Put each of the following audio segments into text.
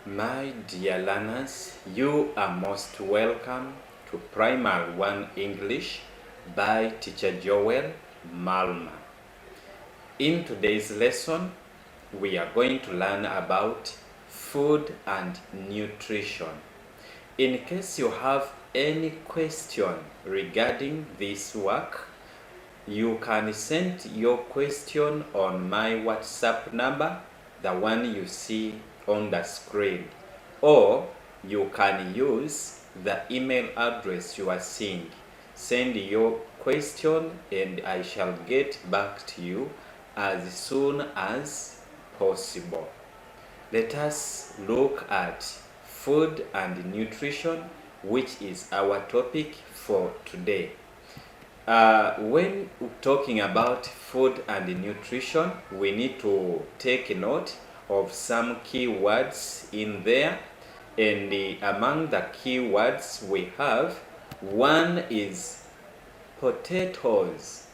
My dear learners, you are most welcome to Primary 1 English by Teacher Joel MALUMA. In today's lesson, we are going to learn about food and nutrition. In case you have any question regarding this work, you can send your question on my WhatsApp number, the one you see on the screen, or you can use the email address you are seeing. Send your question and I shall get back to you as soon as possible. Let us look at food and nutrition, which is our topic for today. When talking about food and nutrition, we need to take note of some keywords in there. And among the keywords we have, one is potatoes.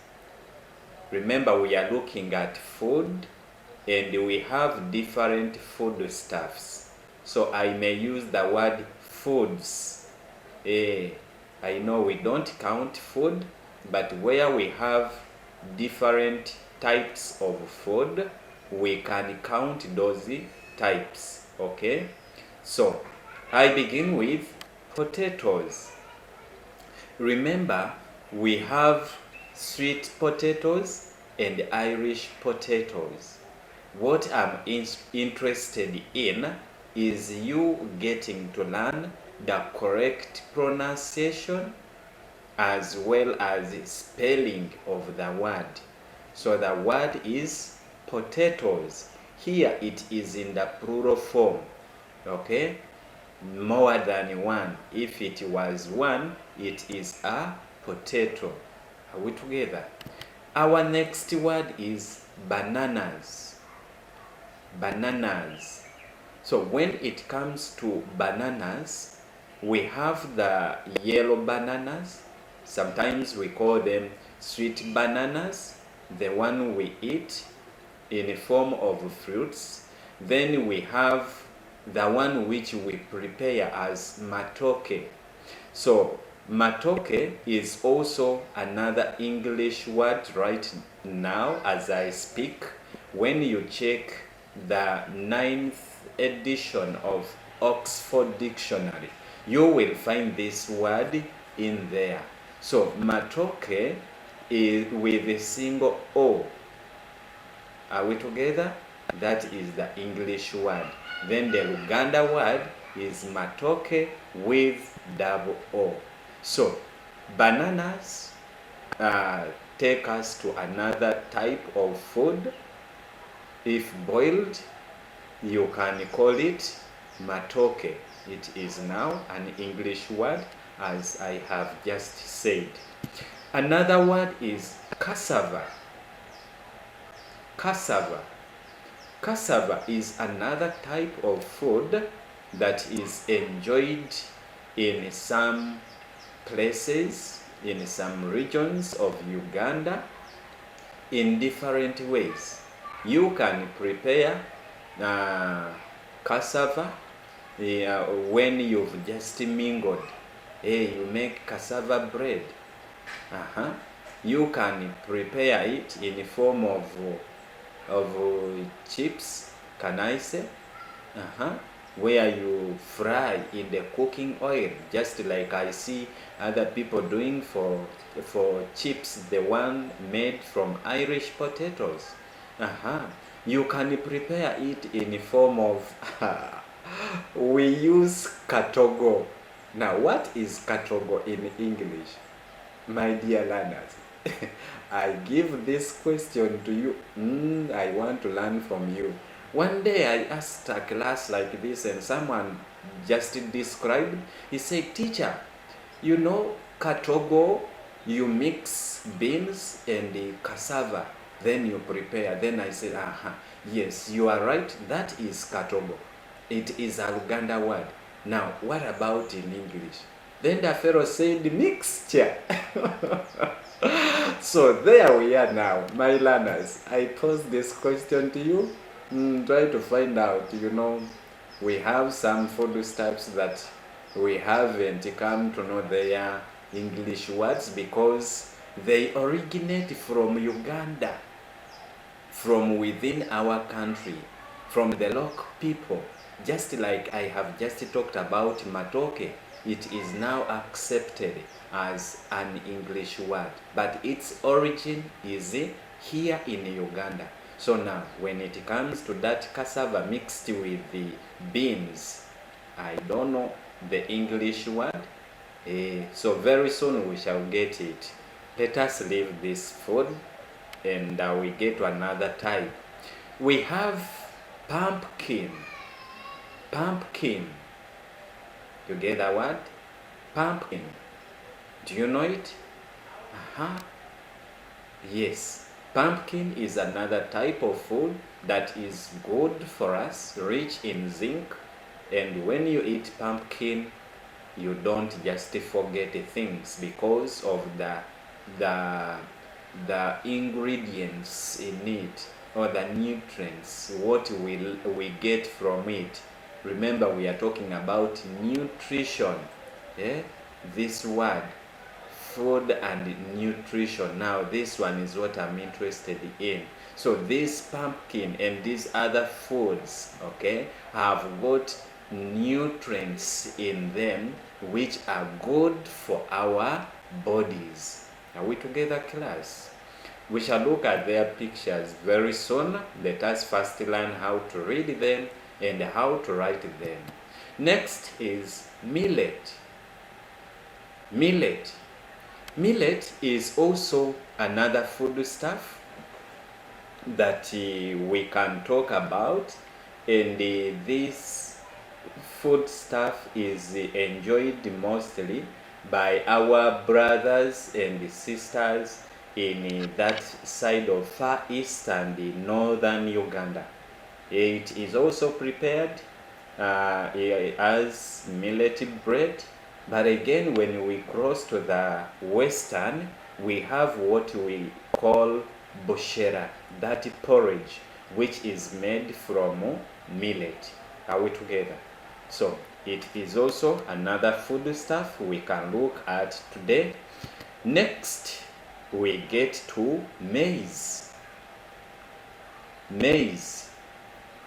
Remember, we are looking at food and we have different foodstuffs. So I may use the word foods. I know we don't count food, but where we have different types of food, we can count those types, okay? So, I begin with potatoes. Remember, we have sweet potatoes and Irish potatoes. What I'm interested in is you getting to learn the correct pronunciation as well as spelling of the word. So the word is potatoes. Here it is in the plural form, okay? More than one. If it was one, it is a potato. Are we together? Our next word is bananas. Bananas. So when it comes to bananas, we have the yellow bananas. Sometimes we call them sweet bananas, the one we eat in the form of fruits. Then we have the one which we prepare as matoke. So matoke is also another English word right now as I speak. When you check the 9th edition of Oxford Dictionary, you will find this word in there. So matoke is with a single O. Are we together? That is the English word. Then the Uganda word is matoke with double O. So bananas take us to another type of food. If boiled, you can call it matoke. It is now an English word, as I have just said. Another word is cassava. Cassava. Cassava is another type of food that is enjoyed in some places, in some regions of Uganda, in different ways. You can prepare cassava when you've just mingled. You make cassava bread. You can prepare it in the form of chips, can I say? Where you fry in the cooking oil, just like I see other people doing for chips, the one made from Irish potatoes. You can prepare it in the form of we use katogo. Now, what is katogo in English? My dear learners, I give this question to you. I want to learn from you. One day I asked a class like this and someone just described. He said, teacher, you know katogo, you mix beans and cassava, then you prepare. Then I said, yes, you are right, that is katogo. It is a Uganda word. Now, what about in English? Then the fellow said mixture. So there we are now, my learners. I pose this question to you. Try to find out, we have some foodstuffs that we haven't come to know their English words because they originate from Uganda, from within our country, from the local people. Just like I have just talked about matoke, it is now accepted as an English word, but its origin is here in Uganda. So now, when it comes to that cassava mixed with the beans, I don't know the English word. So very soon we shall get it. Let us leave this food and we get to another type. We have pumpkin. Pumpkin. You get that word? Pumpkin. Do you know it? Yes. Pumpkin is another type of food that is good for us, rich in zinc. And when you eat pumpkin, you don't just forget things because of the ingredients in it, or the nutrients, what will we get from it. Remember, we are talking about nutrition. This word, food and nutrition. Now this one is what I'm interested in. So this pumpkin and these other foods, okay, have got nutrients in them which are good for our bodies. Are we together, class? We shall look at their pictures very soon. Let us first learn how to read them and how to write them. Next is millet. Millet. Millet is also another foodstuff that we can talk about, and this foodstuff is enjoyed mostly by our brothers and sisters in that side of Far East and northern Uganda. It is also prepared as millet bread. But again, when we cross to the western, we have what we call bushera, that porridge, which is made from millet. Are we together? So it is also another foodstuff we can look at today. Next, we get to maize. Maize.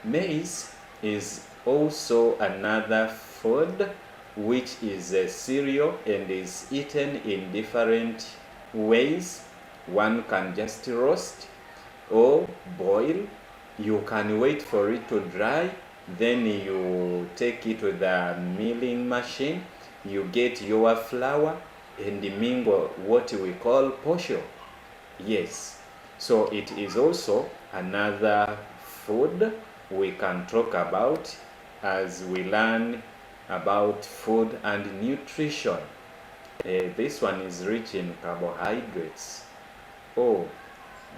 Maize is also another food which is a cereal and is eaten in different ways. One can just roast or boil. You can wait for it to dry, then you take it to the milling machine. You get your flour and mingle what we call posho. Yes, so it is also another food we can talk about as we learn about food and nutrition. This one is rich in carbohydrates. Oh,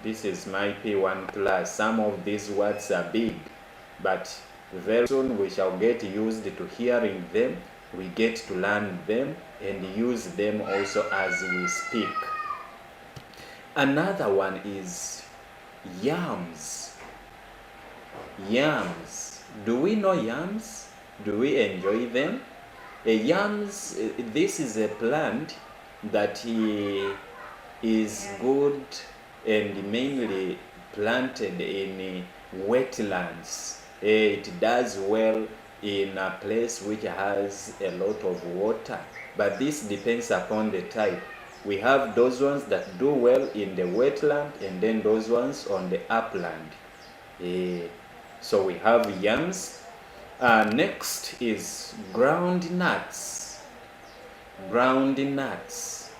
this is my P.1 class. Some of these words are big, but very soon we shall get used to hearing them. We get to learn them and use them also as we speak. Another one is yams. Yams. Do we know yams? Do we enjoy them? Yams, this is a plant that is good and mainly planted in wetlands. It does well in a place which has a lot of water, but this depends upon the type. We have those ones that do well in the wetland and then those ones on the upland. So we have yams. Next is ground nuts. Ground nuts.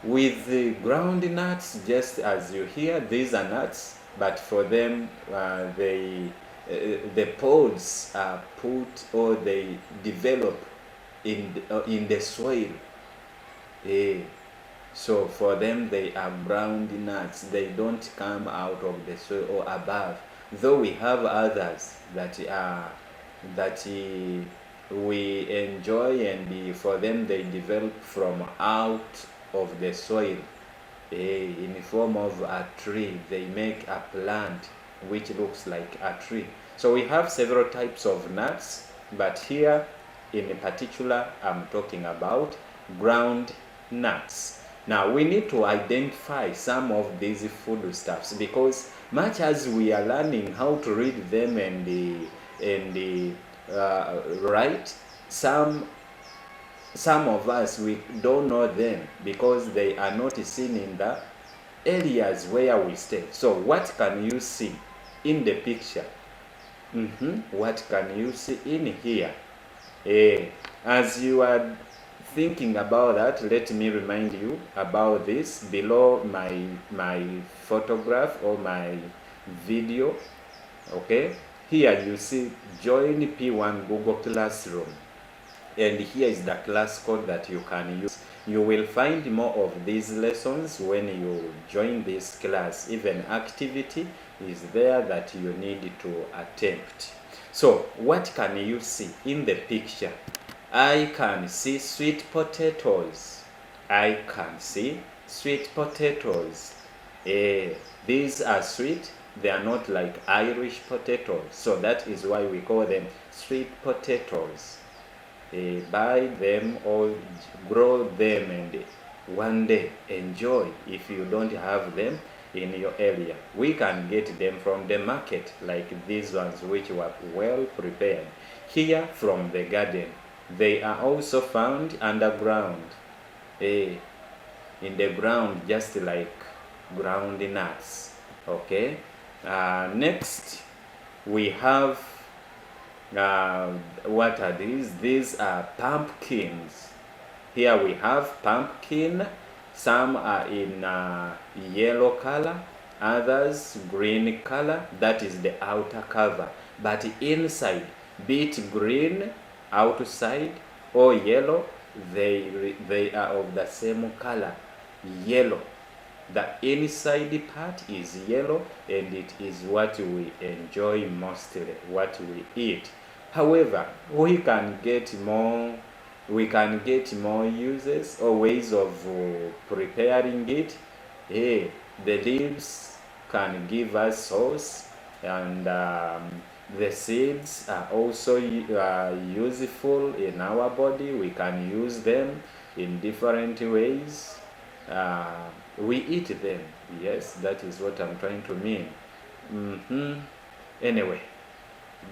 With the ground nuts, just as you hear, these are nuts, but for them, the pods are put or they develop in the soil. So for them, they are ground nuts. They don't come out of the soil or above. Though we have others that we enjoy, and for them they develop from out of the soil in the form of a tree. They make a plant which looks like a tree. So we have several types of nuts, but here in particular I'm talking about ground nuts. Now we need to identify some of these foodstuffs, because much as we are learning how to read them and write, some of us, we don't know them because they are not seen in the areas where we stay. So what can you see in the picture? What can you see in here? As you are thinking about that, let me remind you about this below my photograph or my video. Okay, here you see join P1 Google Classroom, and here is the class code that you can use. You will find more of these lessons when you join this class. Even activity is there that you need to attempt. So what can you see in the picture? I can see sweet potatoes. I can see sweet potatoes. These are sweet. They are not like Irish potatoes. So that is why we call them sweet potatoes. Buy them or grow them and one day enjoy. If you don't have them in your area, we can get them from the market, like these ones which were well prepared here from the garden. They are also found underground, in the ground, just like ground nuts. Okay, next we have what are these? These are pumpkins. Here we have pumpkin. Some are in yellow color, others green color. That is the outer cover, but inside, be it green outside or yellow, they are of the same color, yellow. The inside part is yellow, and it is what we enjoy mostly, what we eat. However, we can get more uses or ways of preparing it. The leaves can give us sauce, and the seeds are also useful in our body. We can use them in different ways. We eat them. Yes, that is what I'm trying to mean. Anyway,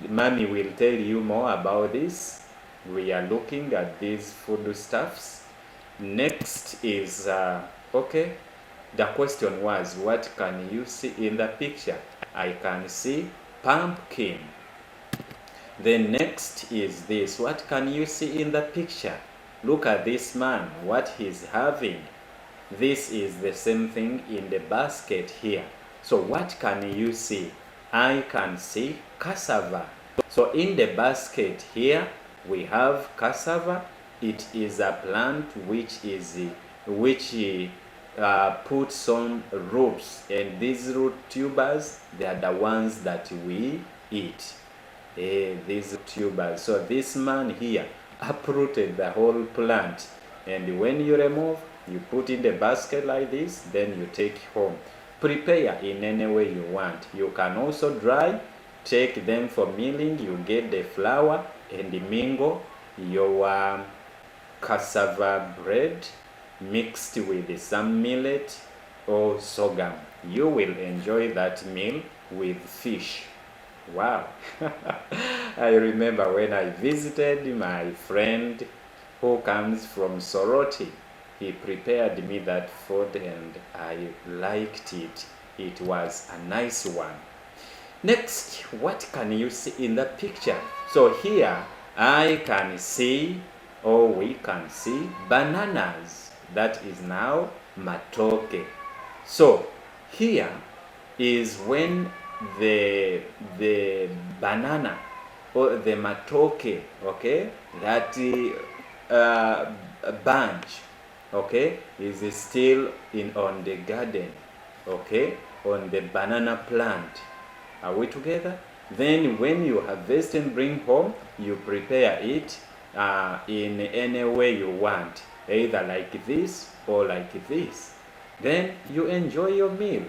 Mommy will tell you more about this. We are looking at these foodstuffs. Next is, okay, the question was, what can you see in the picture? I can see pumpkin. The next is this. What can you see in the picture? Look at this man, what he's having. This is the same thing in the basket here. So what can you see? I can see cassava. So in the basket here, we have cassava. It is a plant which puts on roots, and these root tubers, they are the ones that we eat. These tubers. So this man here uprooted the whole plant, and when you remove, you put in the basket like this, then you take home. Prepare in any way you want. You can also dry, take them for milling. You get the flour and mingle your cassava bread mixed with some millet or sorghum. You will enjoy that meal with fish. Wow. I remember when I visited my friend who comes from Soroti. He prepared me that food and I liked it. It was a nice one. Next, what can you see in the picture? So here I can see, or we can see, bananas. That is now matoke. So here is when the banana or the matoke, okay, that bunch, okay, is still on the garden, okay, on the banana plant. Are we together? Then when you harvest and bring home, you prepare it in any way you want, either like this or like this. Then you enjoy your meal.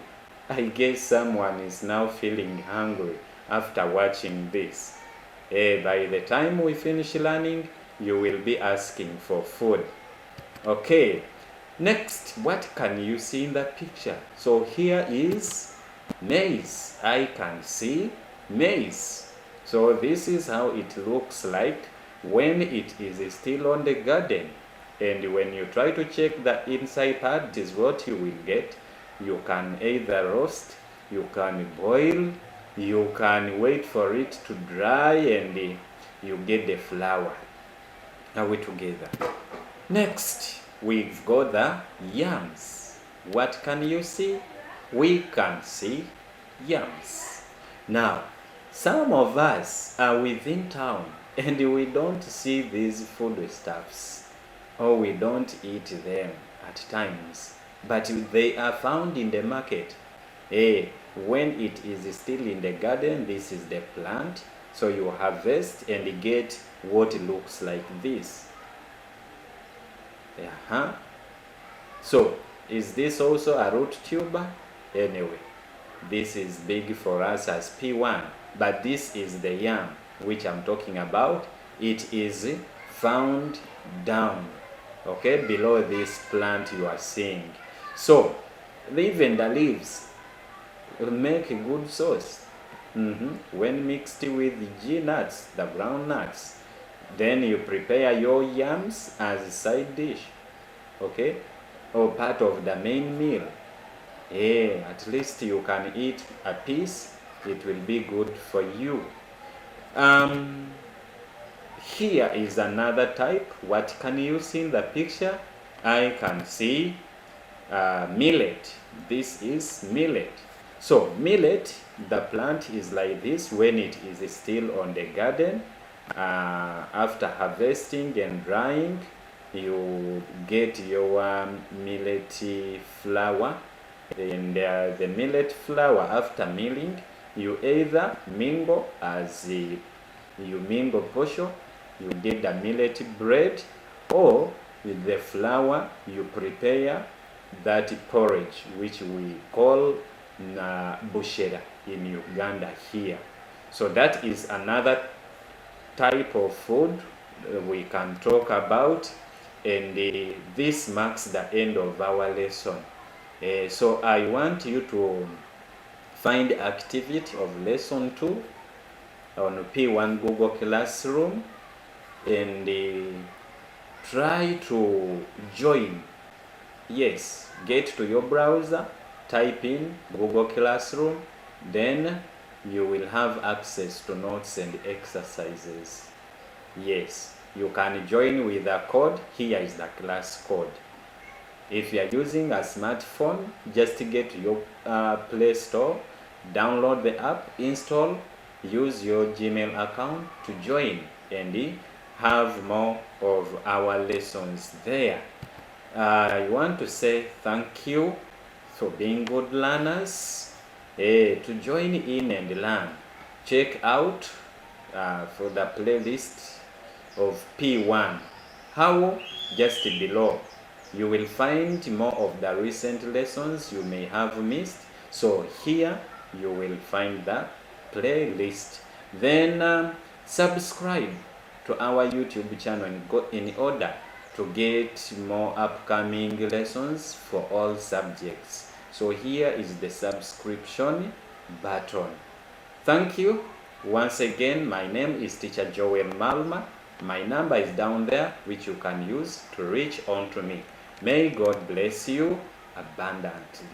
I guess someone is now feeling hungry. after watching this. By the time we finish learning, you will be asking for food. Okay, next, what can you see in the picture? So here is maize. I can see maize. So this is how it looks like when it is still on the garden. And when you try to check the inside part, is what you will get. You can either roast, you can boil, you can wait for it to dry, and you get the flour. Are we together? Next, we've got the yams. What can you see? We can see yams. Now, some of us are within town and we don't see these foodstuffs, or we don't eat them at times, but they are found in the market. When it is still in the garden, this is the plant, so you harvest and get what looks like this. So is this also a root tuber? Anyway, this is big for us as P1, but this is the yam which I'm talking about. It is found down, okay, below this plant you are seeing. So even the leaves will make a good sauce when mixed with G nuts, the brown nuts. Then you prepare your yams as a side dish, okay, or part of the main meal. At least you can eat a piece. It will be good for you. Here is another type. What can you see in the picture? I can see millet. This is millet. So millet, the plant is like this when it is still on the garden. After harvesting and drying, you get your millet flour. And the millet flour, after milling, you either mingle as you mingle posho, you get the millet bread, or with the flour you prepare that porridge which we call bushera in Uganda here. So that is another type of food we can talk about, and this marks the end of our lesson. So I want you to find activity of lesson 2 on P1 Google Classroom and try to join. Yes, get to your browser, type in Google Classroom, then you will have access to notes and exercises. Yes, you can join with a code. Here is the class code. If you are using a smartphone, just get to your Play Store, download the app, install, use your Gmail account to join and have more of our lessons there. I want to say thank you for being good learners. To join in and learn, check out for the playlist of P1. How? Just below. You will find more of the recent lessons you may have missed. So here you will find the playlist. Then subscribe to our YouTube channel and go in order to get more upcoming lessons for all subjects. So here is the subscription button. Thank you. Once again, my name is Teacher Joel MALUMA. My number is down there, which you can use to reach on to me. May God bless you abundantly.